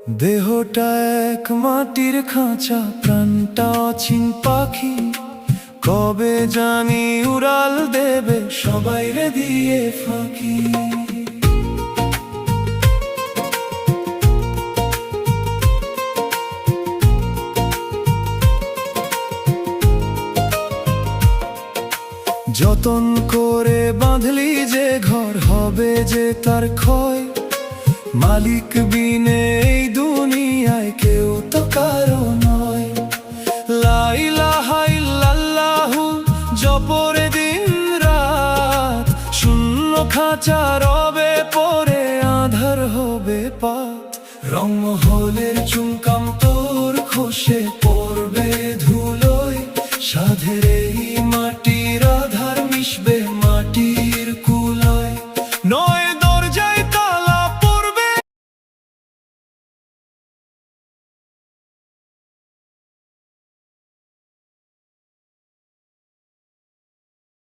দেহটা এক মাটির খাঁচা, প্রাণটা অচিন পাখি। কবে জানি উড়াল দেবে সবাই রে দিয়ে ফাঁকি। যতন করে বাঁধলি যে ঘর, হবে যে তার ক্ষয়। মালিক বিনে এই দুনিয়ায় কেউ তো কারো নয়। লা ইলাহা ইল্লাল্লাহু জপরে দিন রাত, শূন্য খাঁচা রবে পরে আধার হবে পাত। রংমহলের চুমকাম তোর খসে পড়বে ধুলোয়, সাধের এই মাটি